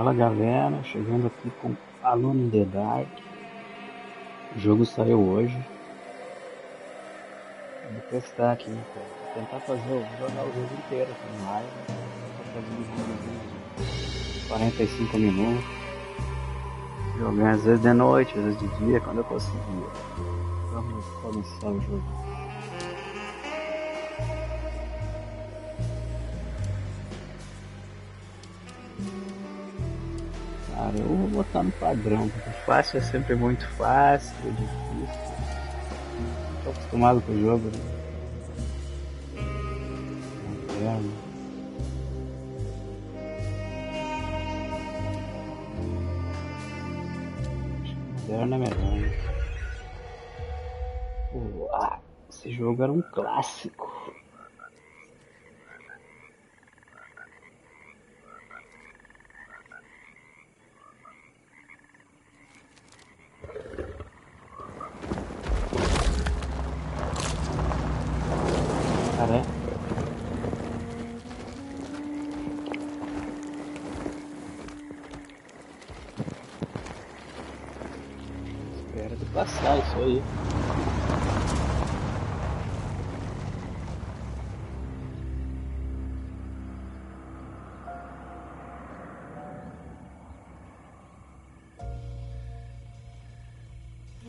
Fala galera, chegando aqui com Alone in the Dark. O jogo saiu hoje. Vou testar aqui, cara. Vou tentar jogar o jogo inteiro aqui em live. Tô fazendo vídeos de 45 minutos. Jogando às vezes de noite, às vezes de dia, quando eu conseguir. Vamos começar o jogo. Cara, eu vou botar no padrão, porque fácil é sempre muito fácil, difícil. Tô acostumado com o jogo, né? Moderno. Acho que moderno é melhor, né? Pô, esse jogo era um clássico. Cara, espera de passar isso aí.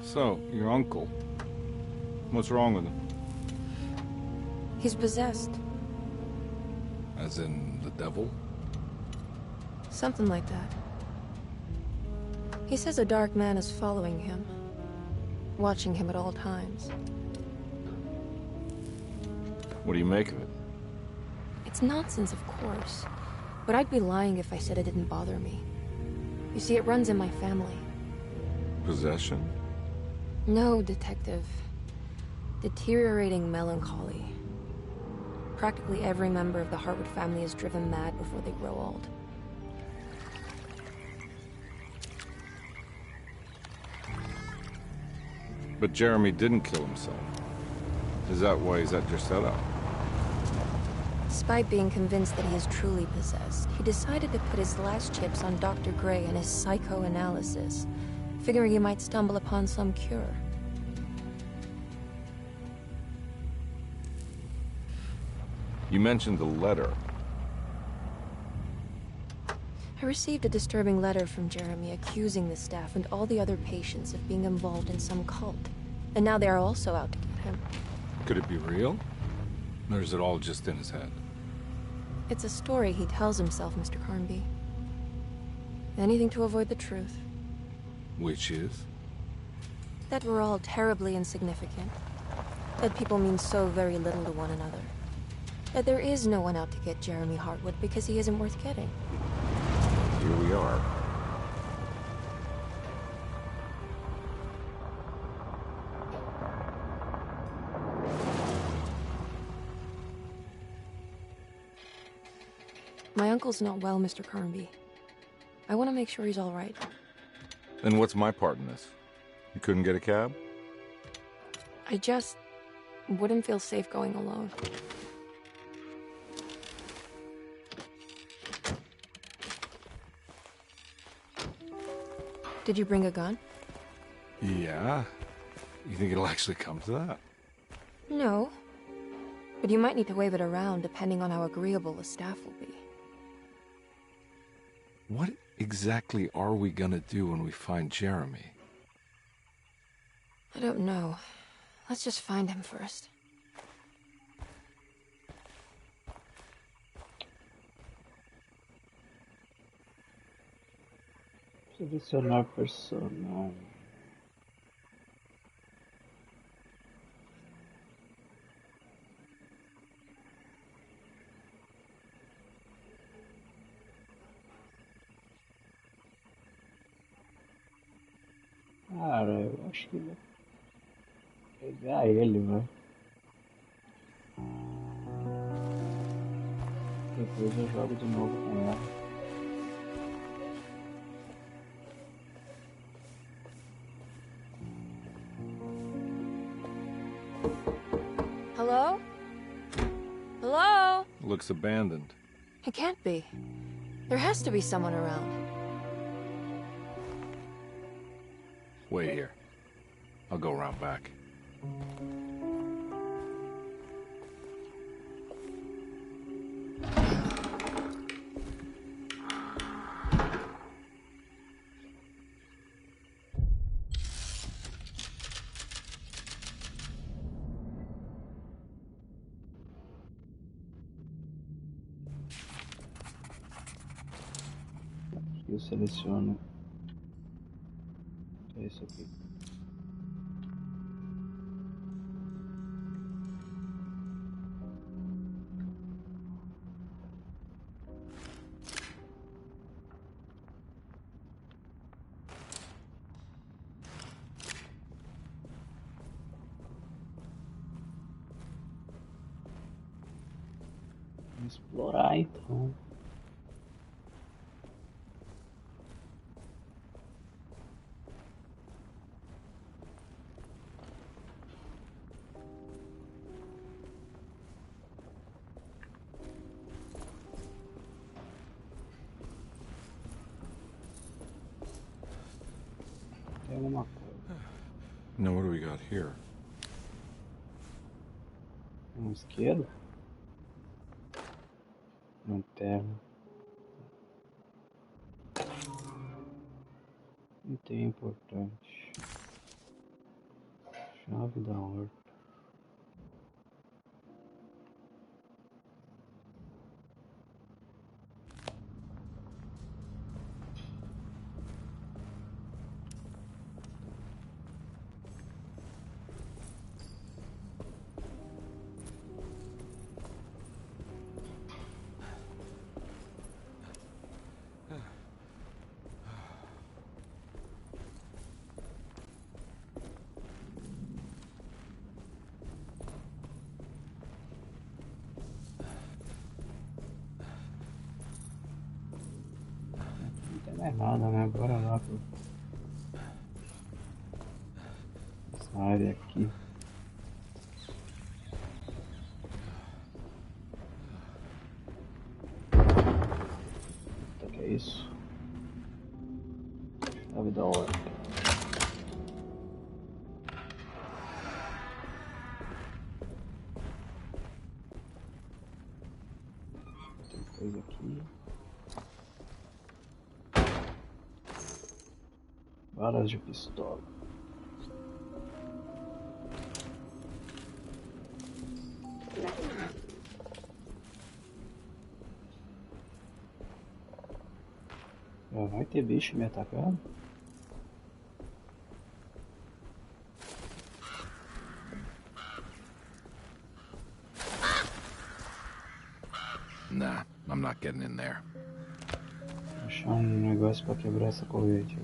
So, your uncle. What's wrong with him? He's possessed. As in the devil? Something like that. He says a dark man is following him, watching him at all times. What do you make of it? It's nonsense, of course, but I'd be lying if I said it didn't bother me. You see, it runs in my family. Possession? No, Detective. Deteriorating melancholy. Practically every member of the Hartwood family is driven mad before they grow old. But Jeremy didn't kill himself. Is that why he's at your setup? Despite being convinced that he is truly possessed, he decided to put his last chips on Dr. Gray and his psychoanalysis, figuring he might stumble upon some cure. You mentioned the letter. I received a disturbing letter from Jeremy accusing the staff and all the other patients of being involved in some cult. And now they are also out to get him. Could it be real? Or is it all just in his head? It's a story he tells himself, Mr. Carnby. Anything to avoid the truth. Which is? That we're all terribly insignificant. That people mean so very little to one another. That there is no one out to get Jeremy Hartwood because he isn't worth getting. Here we are. My uncle's not well, Mr. Carnby. I want to make sure he's all right. Then what's my part in this? You couldn't get a cab? I just wouldn't feel safe going alone. Did you bring a gun? Yeah. You think it'll actually come to that? No. But you might need to wave it around depending on how agreeable the staff will be. What exactly are we gonna do when we find Jeremy? I don't know. Let's just find him first. Selecionar personagem. Cara, eu acho que vou pegar ele, velho. Depois eu jogo de novo com ela. Hello? Hello? Looks abandoned. It can't be. There has to be someone around. Wait here. I'll go around back. Eu seleciono isso aqui. Vamos explorar então. Tem alguma coisa. Now what do we got here? Um isqueiro. Lanterna. Item importante. Chave da horta. Não tem mais nada, né? Bora lá pro essa área aqui. O que é isso? Chave da horta. Tem coisa aqui. Balas de pistola. Já vai ter bicho me atacando? Nah, I'm not getting in there. Vou achar um negócio pra quebrar essa corrente.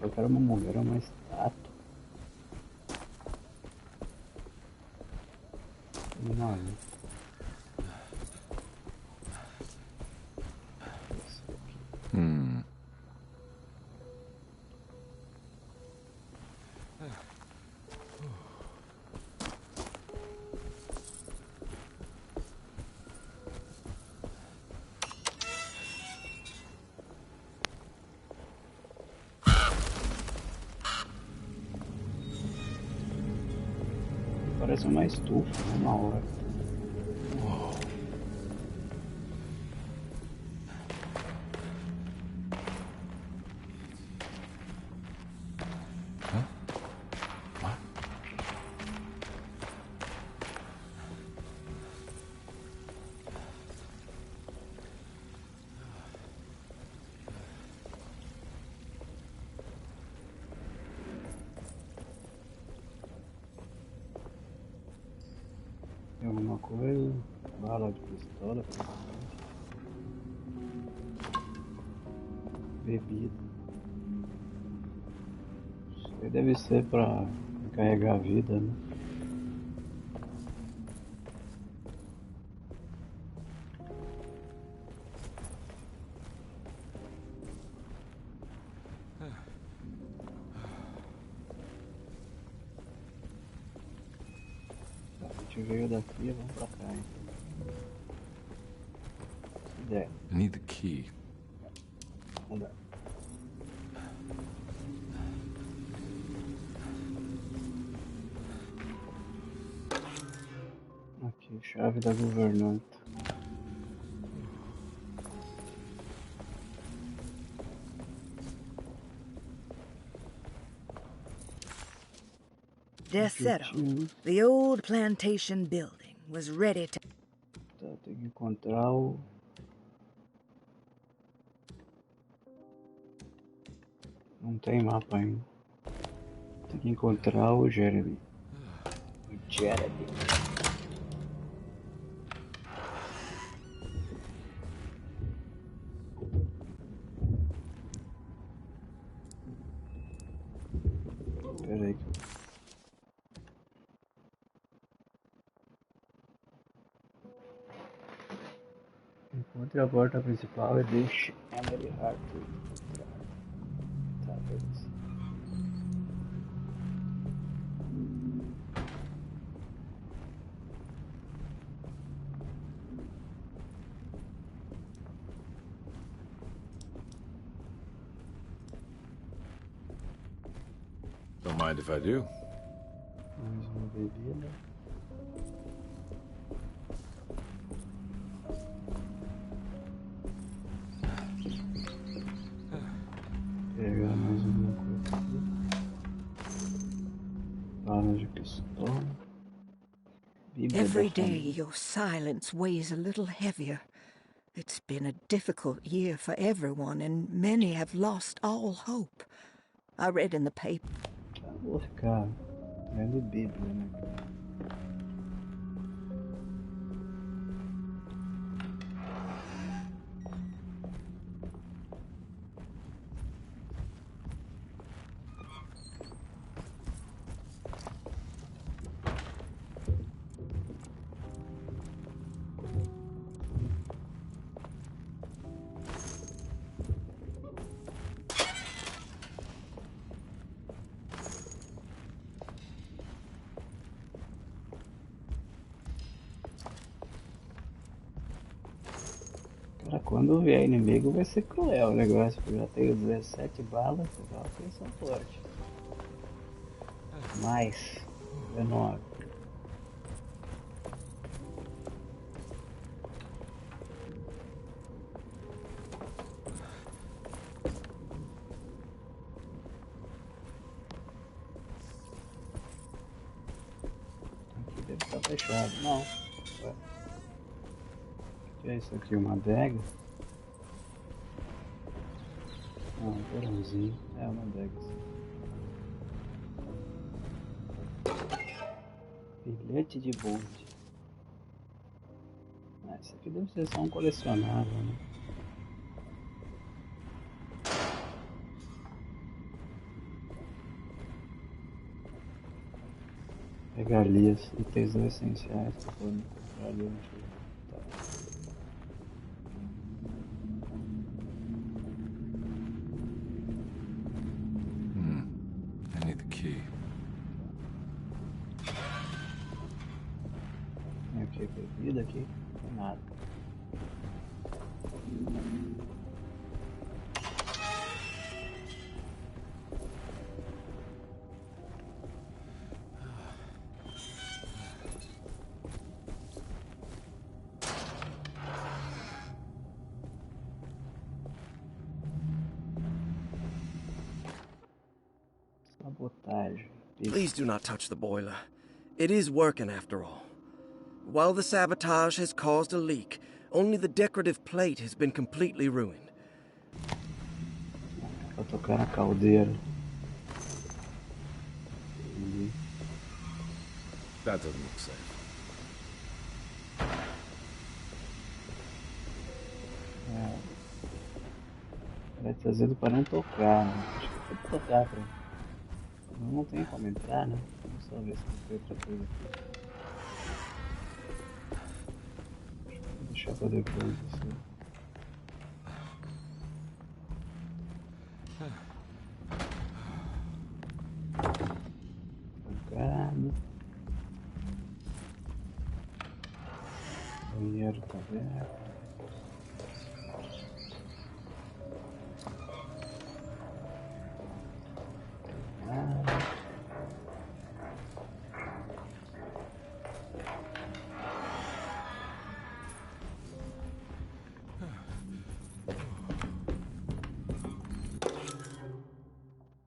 Eu quero uma mulher, uma estátua. Uma ali. Parece uma estufa, né? Uma hora. Tem alguma coisa? Bala de pistola. Bebida. Isso aí deve ser pra Carregar a vida, né? A gente veio daqui, vamos pra cá, hein? Ideia. I need the key. Vamos lá. Aqui, chave da governanta. They're settled. The old plantation building was ready to... Tá, tem que encontrar o... Não tem mapa ainda. Tem que encontrar o Jeremy. O Jeremy. Pera aí. Encontre a porta principal e deixe Emily Hartley entrar. Tá, beleza. Don't mind if I do. Mais uma bebida. Pegar mais uma coisa aqui. Bala de pistola. Bíblia Every da day família. your silence weighs a little heavier. It's been a difficult year for everyone, and many have lost all hope. I read in the paper. Ah, vou ficar lendo Bíblia, né? Cara, quando vier inimigo vai ser cruel o negócio, porque eu já tenho 17 balas, então eles são fortes. Mais 19. Aqui deve estar fechado. Não. Ué. O que é isso aqui? Uma adega? Ah, um porãozinho. É uma adega. Bilhete de bonde. Ah, isso aqui deve ser só um colecionável, né? Regalias, itens essenciais que foram encontrados durante o... Tá. I need the key. Tem o que? Bebida aqui? Não tem nada. Sabotagem. Please do not touch the boiler. It is working after all. While the sabotage has caused a leak, only the decorative plate has been completely ruined. Pra tocar na caldeira. That doesn't look safe. Vai trazido para não tocar, né? Acho que tem que tocar pra não tem como entrar, né? Vamos só ver se tem outra coisa aqui. Vou deixar pra depois isso aí. Trancado. Banheiro tá aberto.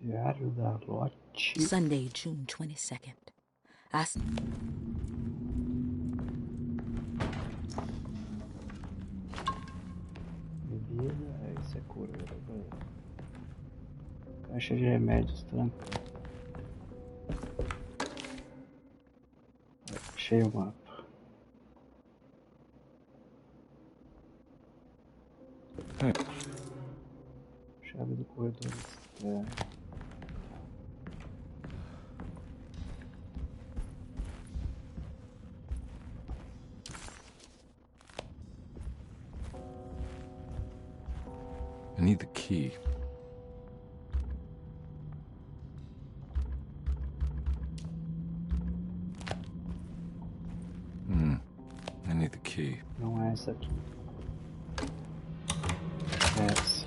Diário da Lotte. Sunday, June 22nd. Bebida, isso é cura. Caixa de remédios trancada. Achei o mapa. Chave do corredor externo. I need the key. I need the key. Não é essa aqui. É essa.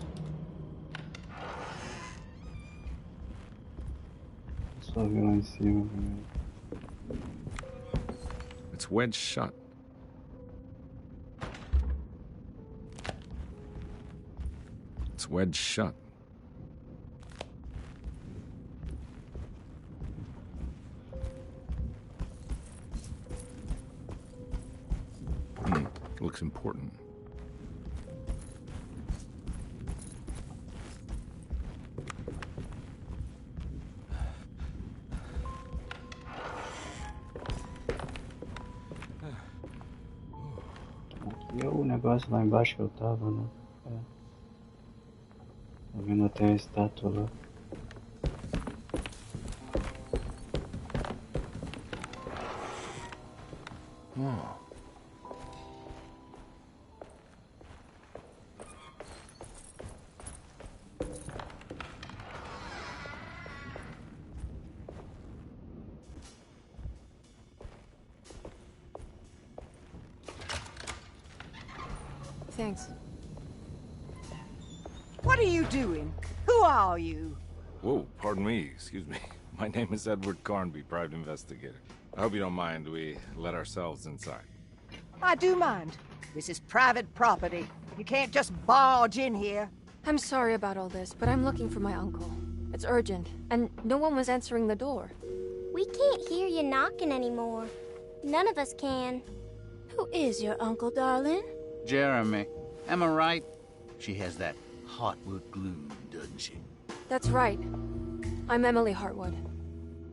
Só ver lá em cima primeiro. It's wedged shut. It's wedged shut. Looks important. Aqui é o negócio lá embaixo que eu tava, né? É. Tá vendo até a estátua lá. Oh. Thanks. What are you doing? Who are you? Whoa, pardon me, excuse me. My name is Edward Carnby, private investigator. I hope you don't mind we let ourselves inside. I do mind. This is private property. You can't just barge in here. I'm sorry about all this, but I'm looking for my uncle. It's urgent, and no one was answering the door. We can't hear you knocking anymore. None of us can. Who is your uncle, darling? Jeremy. Am I right? She has that Heartwood glue, doesn't she? That's right. I'm Emily Hartwood.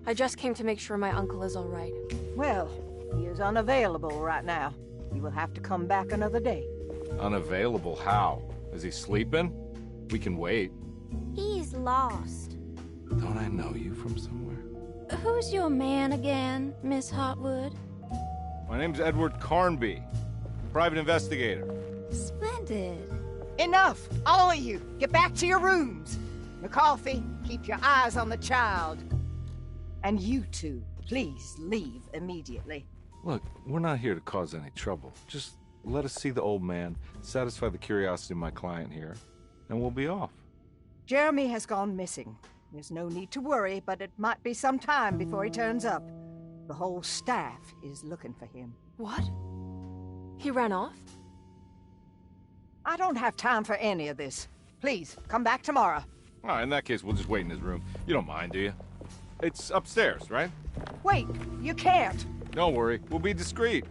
I just came to make sure my uncle is all right. Well, he is unavailable right now. You will have to come back another day. Unavailable how? Is he sleeping? We can wait. He's lost. Don't I know you from somewhere? Who's your man again, Miss Hartwood? My name's Edward Carnby, private investigator. Splendid. Enough! All of you! Get back to your rooms! McCarthy, keep your eyes on the child. And you two, please leave immediately. Look, we're not here to cause any trouble. Just let us see the old man, satisfy the curiosity of my client here, and we'll be off. Jeremy has gone missing. There's no need to worry, but it might be some time before he turns up. The whole staff is looking for him. What? He ran off? I don't have time for any of this. Please, come back tomorrow. All right, in that case, we'll just wait in his room. You don't mind, do you? It's upstairs, right? Wait, you can't. Don't worry, we'll be discreet.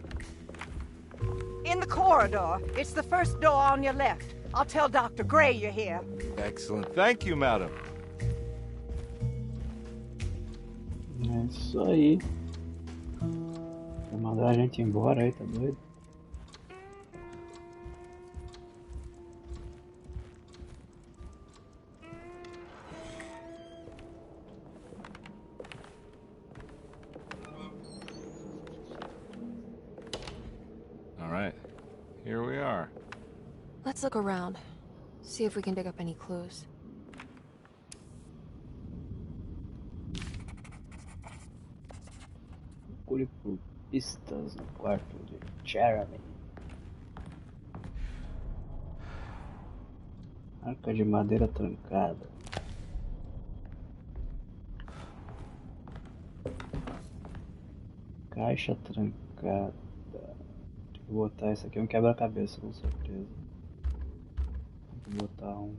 In the corridor. It's the first door on your left. I'll tell Dr. Gray you're here. Excellent. Thank you, madam. É isso aí. Vou mandar a gente embora aí, tá doido? look around. See if we can dig up any clues. Procure por pistas no quarto de Jeremy. Arca de madeira trancada. Caixa trancada. Tem que botar isso aqui, é um quebra-cabeça com certeza. Tem que botar um.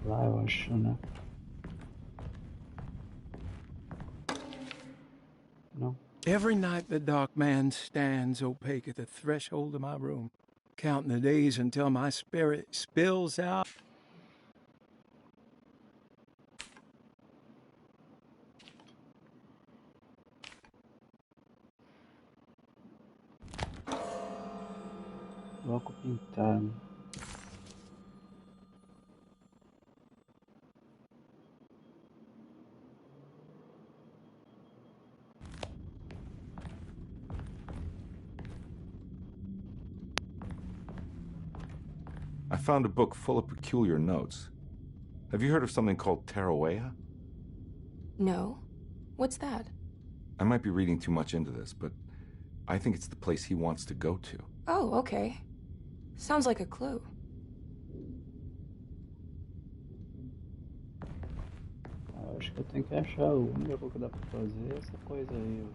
Lá eu acho, né? Não. Every night the dark man stands opaque at the threshold of my room, counting the days until my spirit spills out. Bloco pintado. I found a book full of peculiar notes. Have you heard of something called Tarawea? No? What's that? I might be reading too much into this, but I think it's the place he wants to go to. Oh, okay. Sounds like a clue. Acho que eu tenho que achar a única coisa que dá pra fazer essa coisa aí.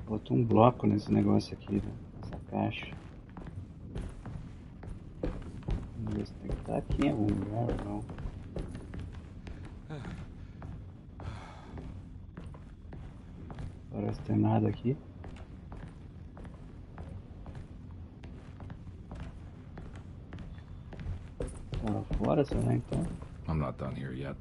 Botou um bloco nesse negócio aqui, né? Nessa caixa. Vamos ver se tem que estar aqui em algum lugar ou não. Parece que tem nada aqui. Tá lá fora, será então? I'm not done here yet.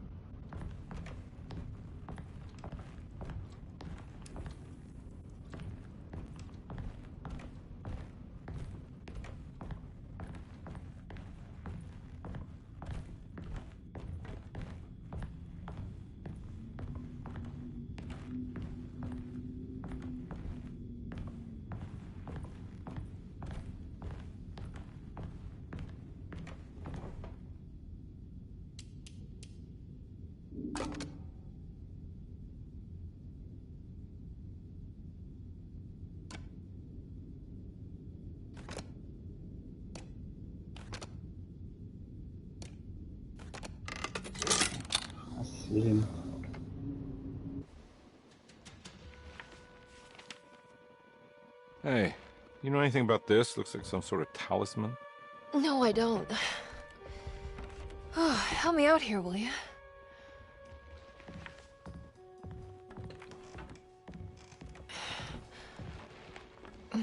Assim. Hey, you know anything about this? Looks like some sort of talisman. No, I don't. Oh, help me out here, will you? I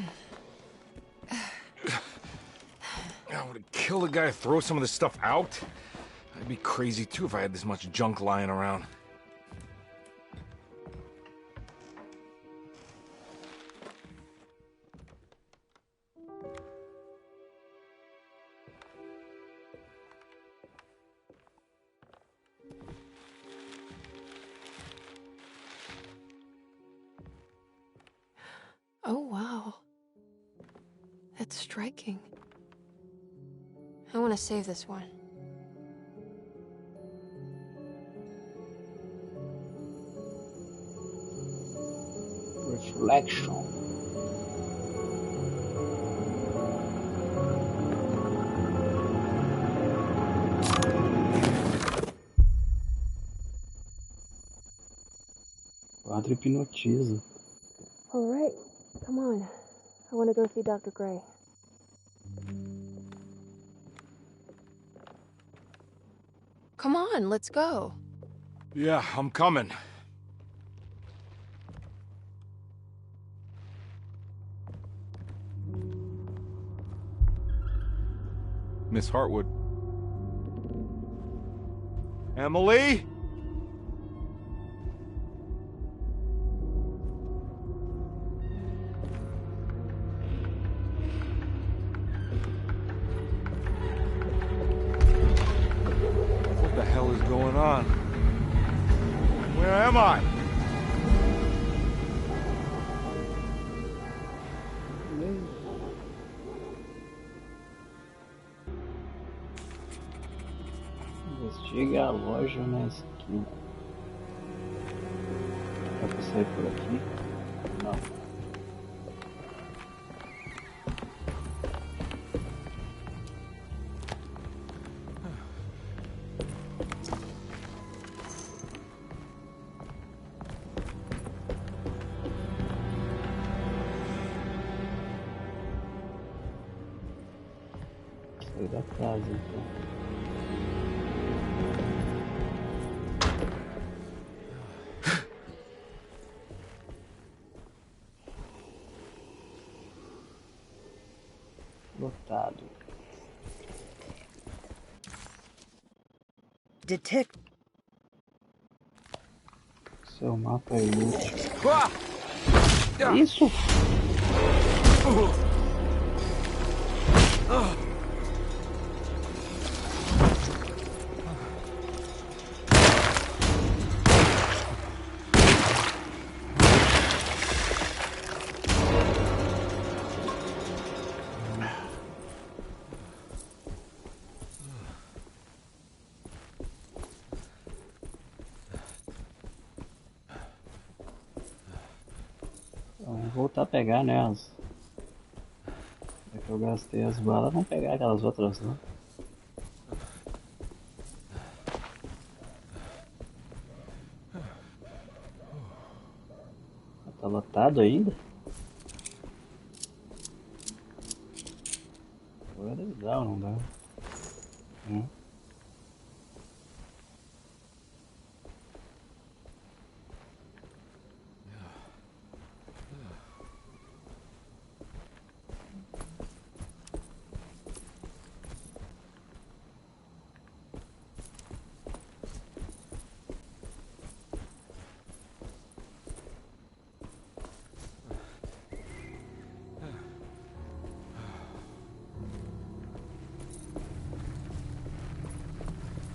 would have killed a guy to throw some of this stuff out. I'd be crazy too if I had this much junk lying around. Oh, wow. That's striking. I want to save this one. Reflection. Quadro hipnotiza. All right, come on. I want to go see Dr. Gray. Come on, let's go. Yeah, I'm coming. Miss Hartwood. Emily? Come on. Investigue a loja na esquina. Dá pra sair por aqui? Não. Sair da casa então. Lotado. Detect. Seu mapa é inútil. Isso? Vamos voltar a pegar, né? Já que eu gastei as balas, vamos pegar aquelas outras lá. Tá lotado ainda? Agora dá ou não dá?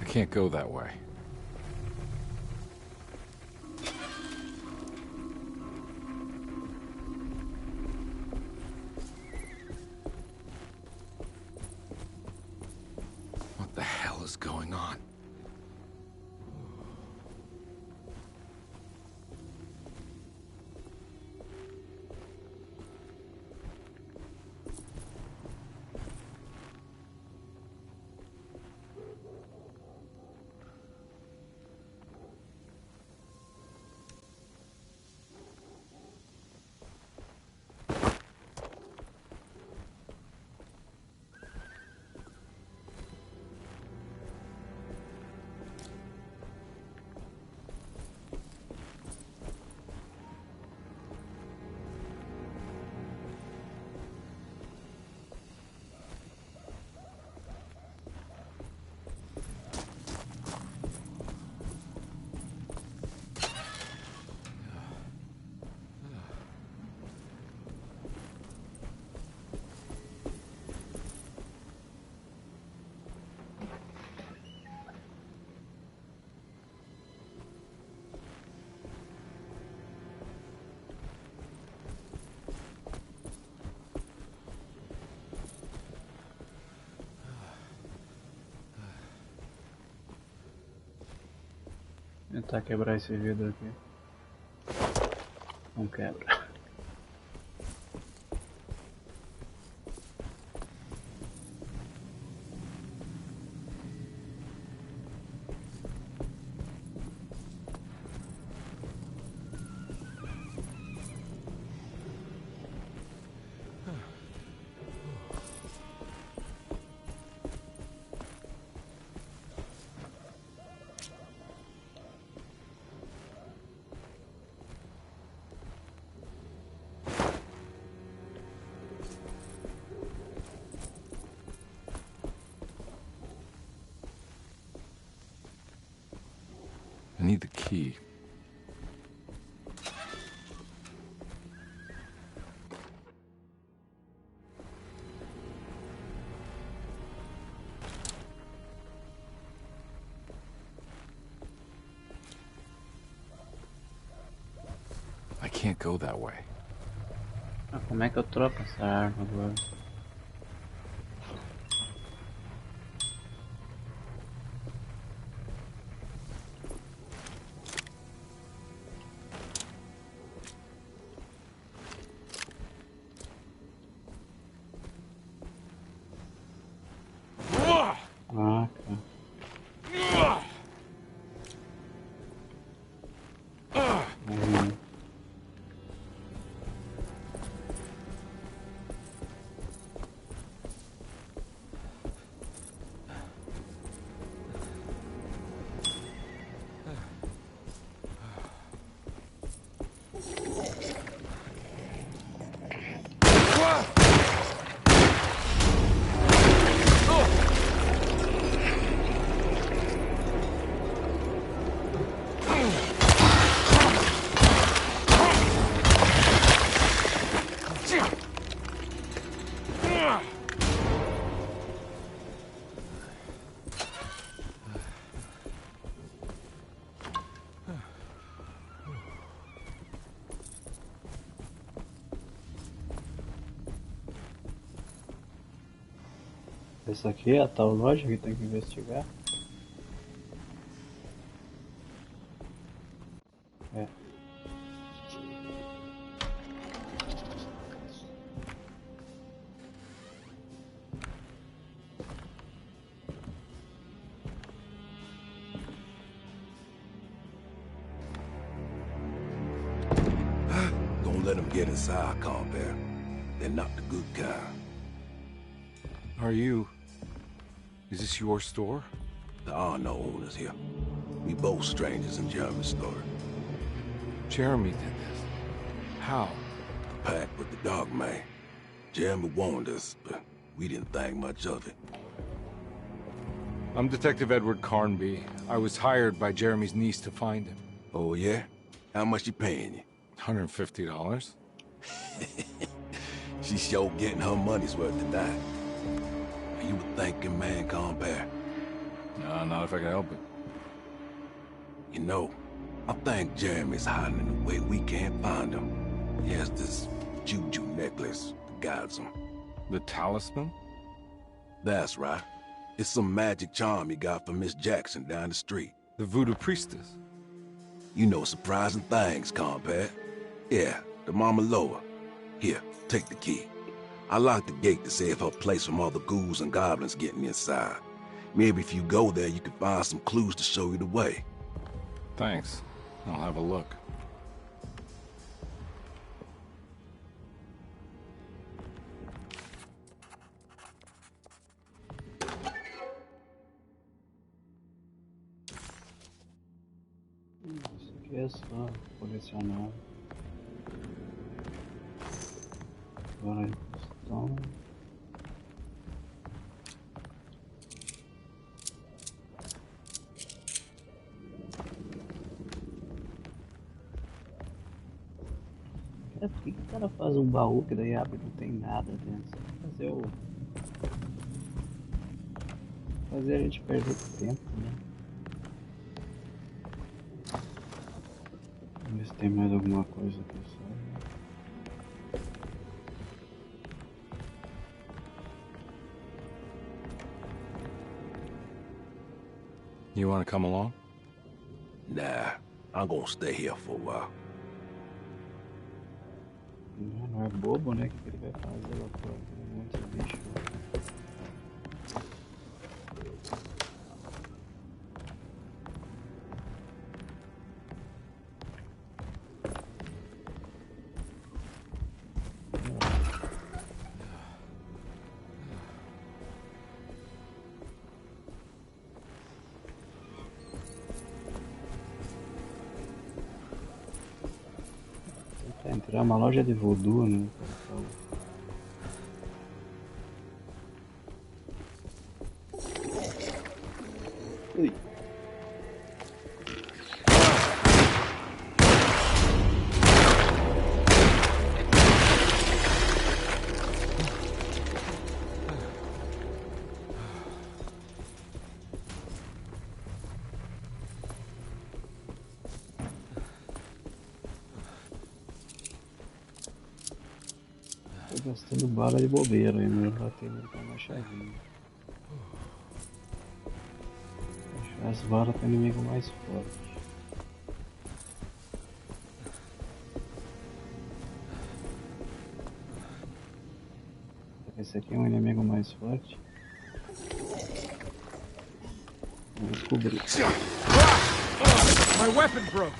I can't go that way. What the hell is going on? Tentar quebrar esse vidro aqui. Não quebra. I need the key. can't go that way. Ah, como é que eu troco essa arma agora? Ah, cara. Essa aqui é a tal loja que tem que investigar? É. Don't let them get inside, compare. They're not the good kind. Are you... Is this your store? There are no owners here. We both strangers in Jeremy's story. Jeremy did this. How? A pact with the dog man. Jeremy warned us, but we didn't think much of it. I'm Detective Edward Carnby. I was hired by Jeremy's niece to find him. Oh, yeah? How much she paying you? $150. She's sure getting her money's worth tonight. Are you a thinking man, compare? No, not if I can help it. You know, I think Jeremy's hiding in a way we can't find him. He has this juju necklace that guides him. The talisman? That's right. It's some magic charm he got from Miss Jackson down the street. The voodoo priestess? You know surprising things, compare. Yeah, the Mama Loa. Here, take the key. I locked the gate to save her place from all the ghouls and goblins getting inside. Maybe if you go there, you can find some clues to show you the way. Thanks. I'll have a look. Isso aqui é só colecionar. Agora então. Por que o cara faz um baú que daí abre e não tem nada dentro? Fazer a gente perder tempo, né? Vamos ver se tem mais alguma coisa aqui só. You want to come along? Nah, I'm gonna stay here for a while. Não é bobo, né? O que ele vai fazer lá fora? Tem um monte de bicho. Entrar uma loja de voodoo, né? Ui. gastando bala de bobeira aí, mas eu bater nele com a machadinha. Achar as balas para inimigo mais forte. Esse aqui é um inimigo mais forte. Vamos descobrir. My weapon broke.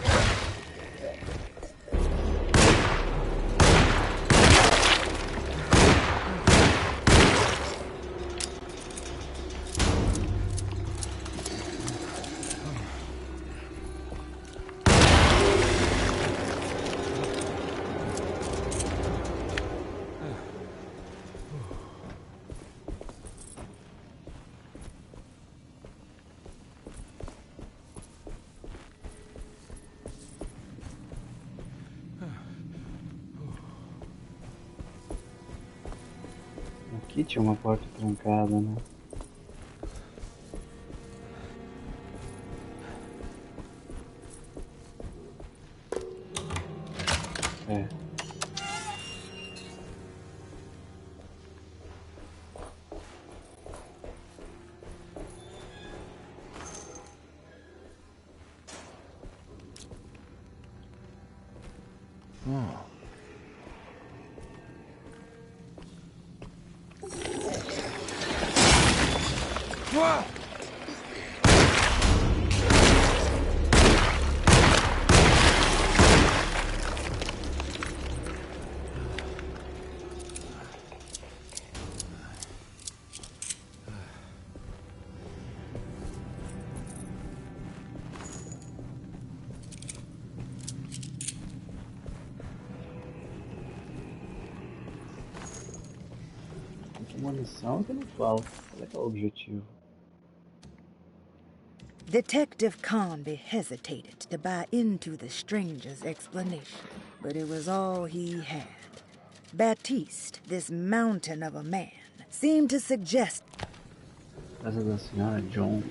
Aqui tinha uma porta trancada, né? É. Munição que não falta. Qual é o objetivo? Detective Conby hesitated to buy into the stranger's explanation, but it was all he had. Baptiste, this mountain of a man, seemed to suggest... Casa da Senhora Jones.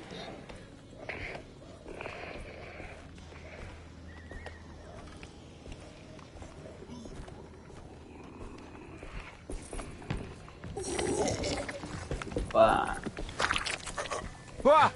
Opa! Ah!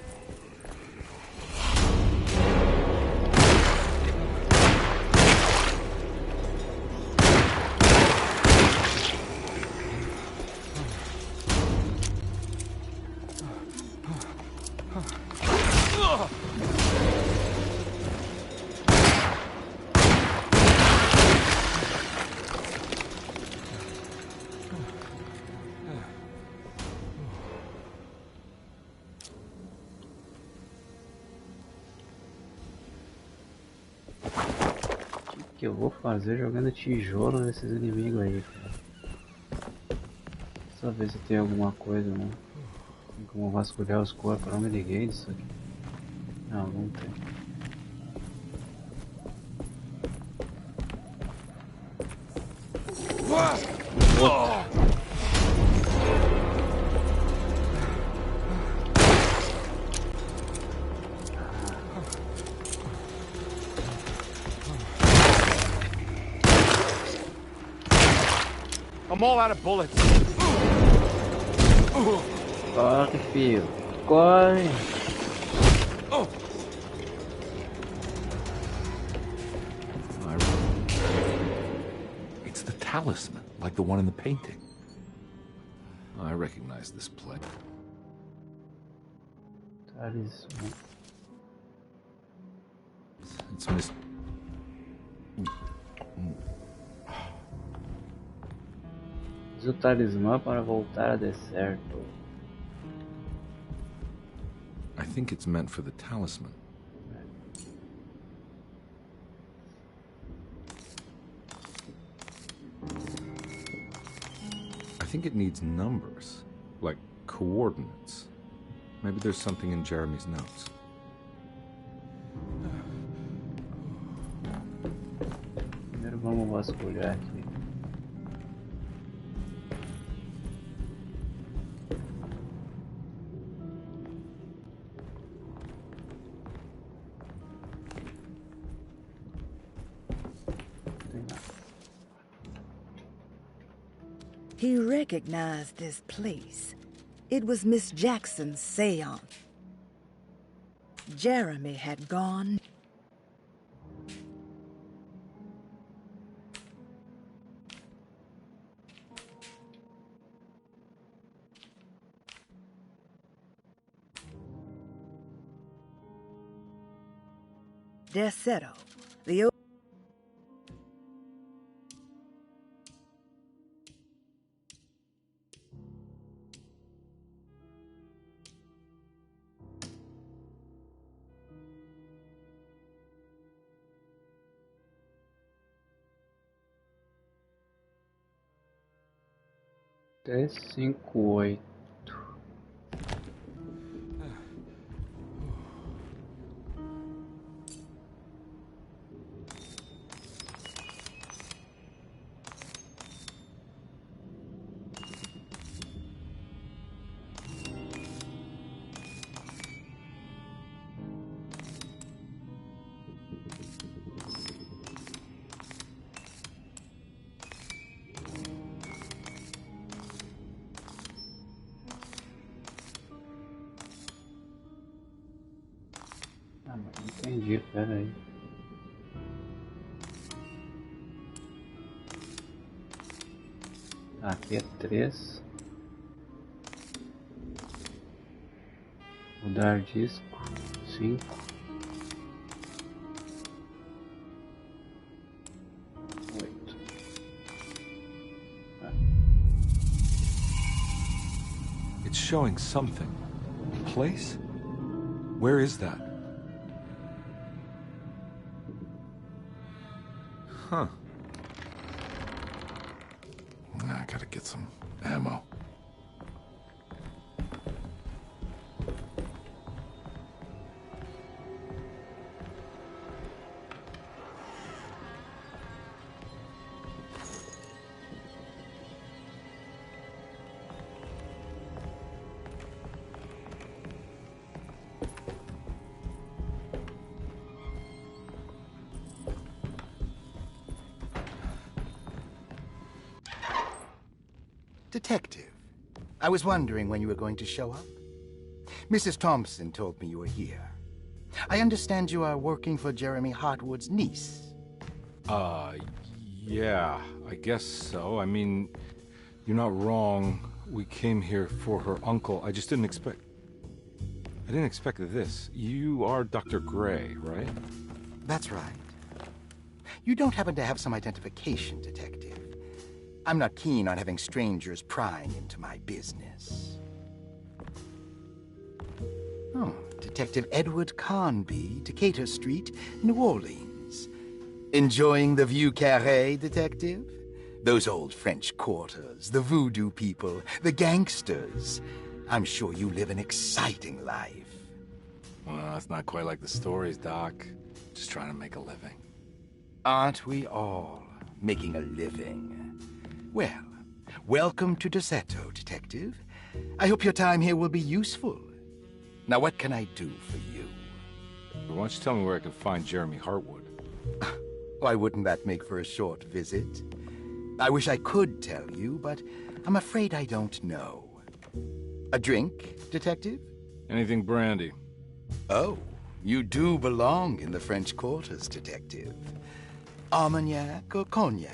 O que eu vou fazer jogando tijolo nesses inimigos aí, cara? Só ver se tem alguma coisa, né? Tem como vasculhar os corpos, eu não me liguei disso aqui. Não, não tem. I'm all out of bullets. Corre, filho. Corre. It's the talisman, like the one in the painting. I recognize this plate. Talismã. It's Miss... Use o talismã para voltar a deserto. I think it's meant for the talisman. I think it needs numbers, like coordinates. Maybe there's something in Jeremy's notes. Primeiro vamos vasculhar aqui. Não tem nada. He recognized this place. It was Miss Jackson's seance. Jeremy had gone. Desetto, the old... Dez, 5, 8. Ah, mas não entendi, pera aí. Aqui é 3. Mudar disco, 5. 8. It's showing something. Place? Where is that? Huh. I gotta get some ammo. Detective, I was wondering when you were going to show up. Mrs. Thompson told me you were here. I understand you are working for Jeremy Hartwood's niece. Yeah, I guess so. I mean, you're not wrong. We came here for her uncle. I just didn't expect... I didn't expect this. You are Dr. Gray, right? That's right. You don't happen to have some identification, Detective. I'm not keen on having strangers prying into my business. Oh, Detective Edward Carnby, Decatur Street, New Orleans. Enjoying the Vieux Carré, Detective? Those old French quarters, the voodoo people, the gangsters. I'm sure you live an exciting life. Well, it's not quite like the stories, Doc. Just trying to make a living. Aren't we all making a living? Well, welcome to Desetto, Detective. I hope your time here will be useful. Now, what can I do for you? Why don't you tell me where I can find Jeremy Hartwood? Why wouldn't that make for a short visit? I wish I could tell you, but I'm afraid I don't know. A drink, Detective? Anything brandy. Oh, you do belong in the French quarters, Detective. Armagnac or cognac?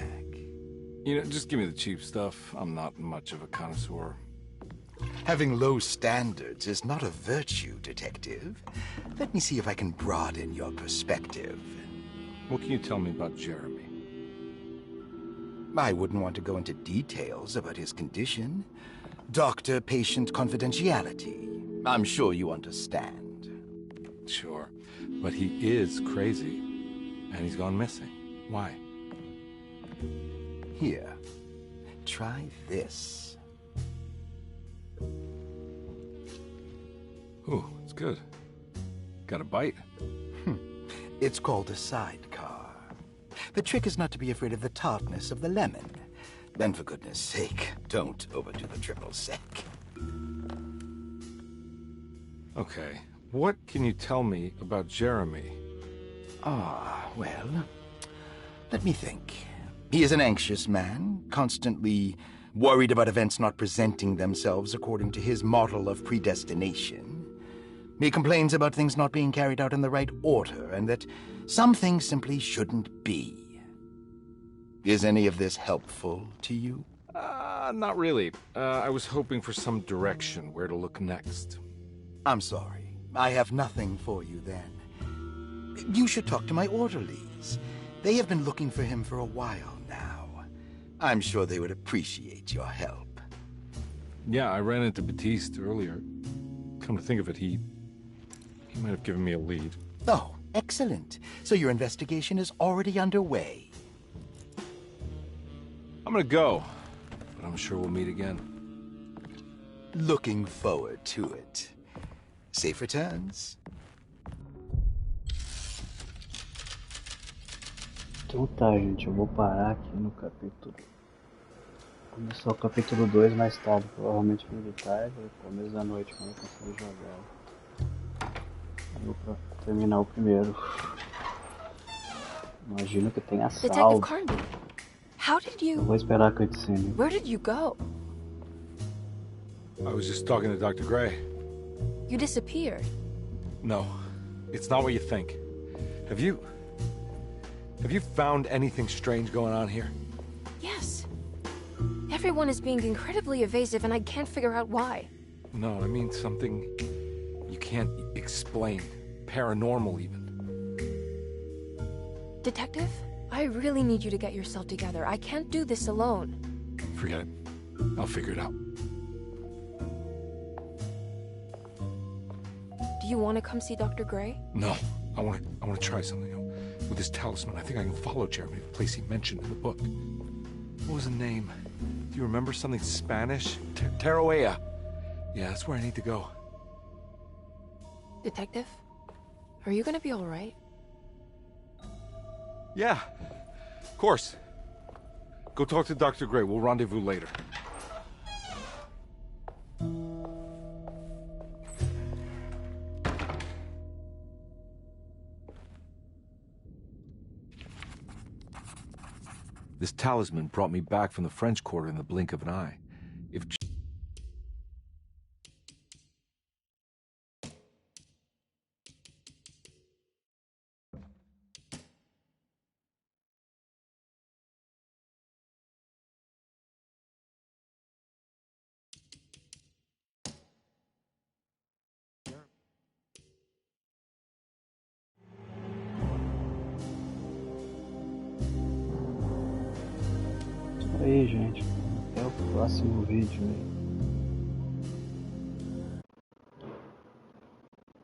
You know, just give me the cheap stuff. I'm not much of a connoisseur. Having low standards is not a virtue, Detective. Let me see if I can broaden your perspective. What can you tell me about Jeremy? I wouldn't want to go into details about his condition. Doctor-patient confidentiality. I'm sure you understand. Sure, but he is crazy, and he's gone missing. Why? Here, try this. Ooh, it's good. Got a bite? It's called a sidecar. The trick is not to be afraid of the tartness of the lemon. And for goodness sake, don't overdo the triple sec. Okay, what can you tell me about Jeremy? Well, let me think. He is an anxious man, constantly Worried about events not presenting themselves according to his model of predestination. He complains about things not being carried out in the right order, and that some things simply shouldn't be. Is any of this helpful to you? Not really. I was hoping for some direction where to look next. I'm sorry. I have nothing for you then. You should talk to my orderlies. They have been looking for him for a while now. I'm sure they would appreciate your help. Yeah, I ran into Batiste earlier. Come to think of it, he might have given me a lead. Oh, excellent. So your investigation is already underway. I'm gonna go, but I'm sure we'll meet again. Looking forward to it. Safe returns. Então tá, gente, eu vou parar aqui no capítulo. Começar o capítulo 2 mais tarde, provavelmente meio de tarde, ou começo da noite, quando eu conseguir jogar. Eu vou pra terminar o primeiro. Imagino que tenha Detective salvo. Carnby, how did you... Eu vou esperar a cutscene. Where did you go? I was just talking to Dr. Gray. You disappeared. No, it's not what you think. Have you found anything strange going on here? Yes. Everyone is being incredibly evasive and I can't figure out why. No, I mean something you can't explain. Paranormal, even. Detective, I really need you to get yourself together. I can't do this alone. Forget it. I'll figure it out. Do you want to come see Dr. Gray? No, I want to try something. With this talisman, I think I can follow Jeremy to the place he mentioned in the book. What was the name? Do you remember something Spanish? Taroea. Yeah, that's where I need to go. Detective, are you gonna be all right? Yeah, of course. Go talk to Dr. Gray. We'll rendezvous later. This talisman brought me back from the French Quarter in the blink of an eye. If Aí, gente, até o próximo vídeo aí.